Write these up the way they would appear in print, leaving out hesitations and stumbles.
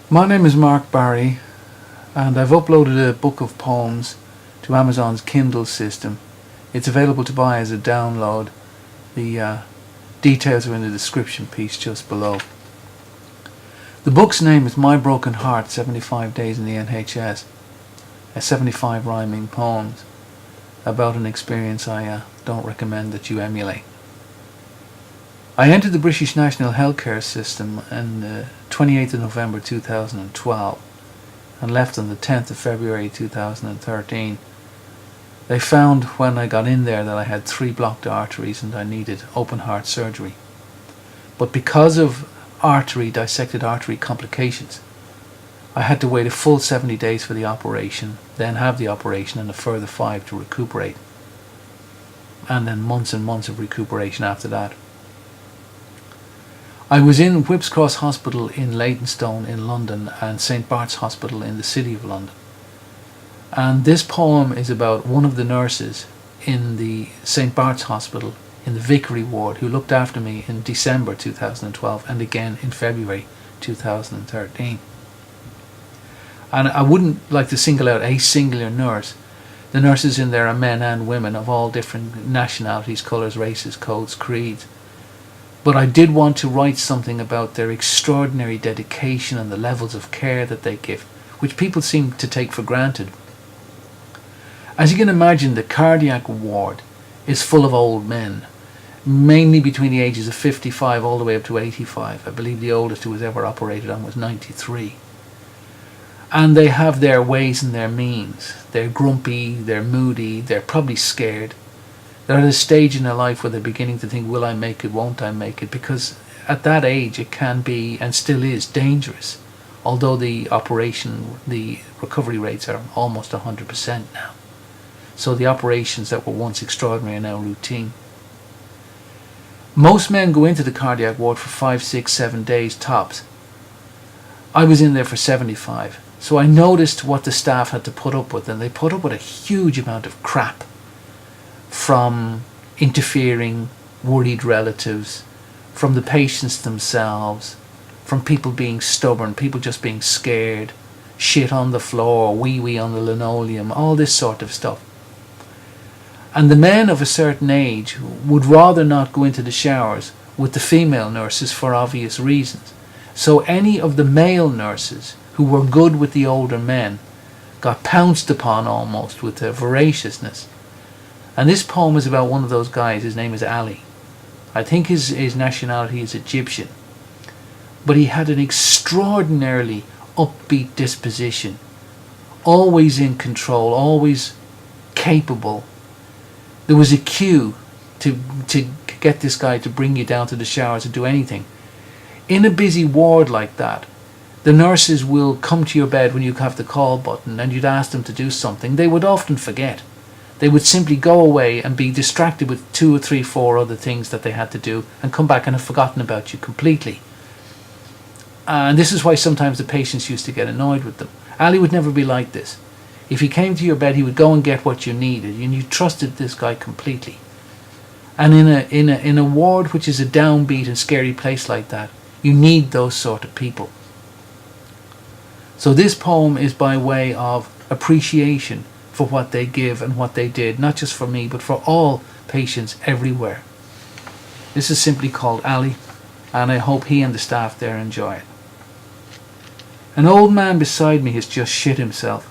My name is Mark Barry, and I've uploaded a book of poems to Amazon's Kindle system. It's available to buy as a download. The details are in the description piece just below. The book's name is My Broken Heart, 75 Days in the NHS, 75 rhyming poems about an experience I don't recommend that you emulate. I entered the British National Healthcare System on the 28th of November 2012 and left on the 10th of February 2013. They found when I got in there that I had 3 blocked arteries and I needed open heart surgery. But because of dissected artery complications, I had to wait a full 70 days for the operation, then have the operation and a further 5 to recuperate. And then months and months of recuperation after that. I was in Whipps Cross Hospital in Leytonstone in London and St. Barts Hospital in the City of London. And this poem is about one of the nurses in the St. Barts Hospital in the Vicary ward who looked after me in December 2012 and again in February 2013. And I wouldn't like to single out a singular nurse. The nurses in there are men and women of all different nationalities, colours, races, codes, creeds. But I did want to write something about their extraordinary dedication and the levels of care that they give, which people seem to take for granted. As you can imagine, the cardiac ward is full of old men, mainly between the ages of 55 all the way up to 85. I believe the oldest who was ever operated on was 93. And they have their ways and their means. They're grumpy, they're moody, they're probably scared. They're at a stage in their life where they're beginning to think, will I make it, won't I make it? Because at that age it can be, and still is, dangerous. Although the recovery rates are almost 100% now. So the operations that were once extraordinary are now routine. Most men go into the cardiac ward for 5, 6, 7 days tops. I was in there for 75. So I noticed what the staff had to put up with, and they put up with a huge amount of crap. From interfering, worried relatives, from the patients themselves, from people being stubborn, people just being scared, shit on the floor, wee on the linoleum, all this sort of stuff. And the men of a certain age would rather not go into the showers with the female nurses for obvious reasons. So any of the male nurses who were good with the older men got pounced upon almost with their voraciousness. And this poem is about one of those guys. His name is Ali. I think his nationality is Egyptian. But he had an extraordinarily upbeat disposition. Always in control, always capable. There was a queue to get this guy to bring you down to the showers and do anything. In a busy ward like that, the nurses will come to your bed when you have the call button and you'd ask them to do something. They would often forget. They would simply go away and be distracted with 2 or 3, 4 other things that they had to do and come back and have forgotten about you completely. And this is why sometimes the patients used to get annoyed with them. Ali would never be like this. If he came to your bed, he would go and get what you needed, and you trusted this guy completely. And in a ward which is a downbeat and scary place like that, you need those sort of people. So this poem is by way of appreciation for what they give and what they did, not just for me, but for all patients everywhere. This is simply called Ali, and I hope he and the staff there enjoy it. An old man beside me has just shit himself.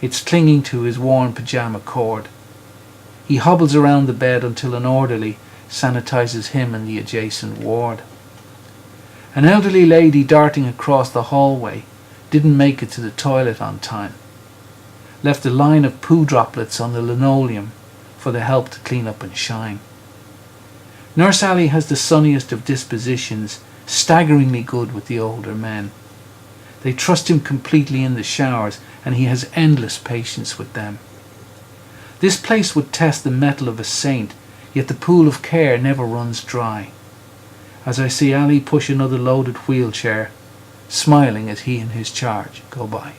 It's clinging to his worn pyjama cord. He hobbles around the bed until an orderly sanitizes him in the adjacent ward. An elderly lady darting across the hallway didn't make it to the toilet on time. Left a line of poo droplets on the linoleum for the help to clean up and shine. Nurse Ali has the sunniest of dispositions, staggeringly good with the older men. They trust him completely in the showers, and he has endless patience with them. This place would test the mettle of a saint, yet the pool of care never runs dry. As I see Ali push another loaded wheelchair, smiling as he and his charge go by.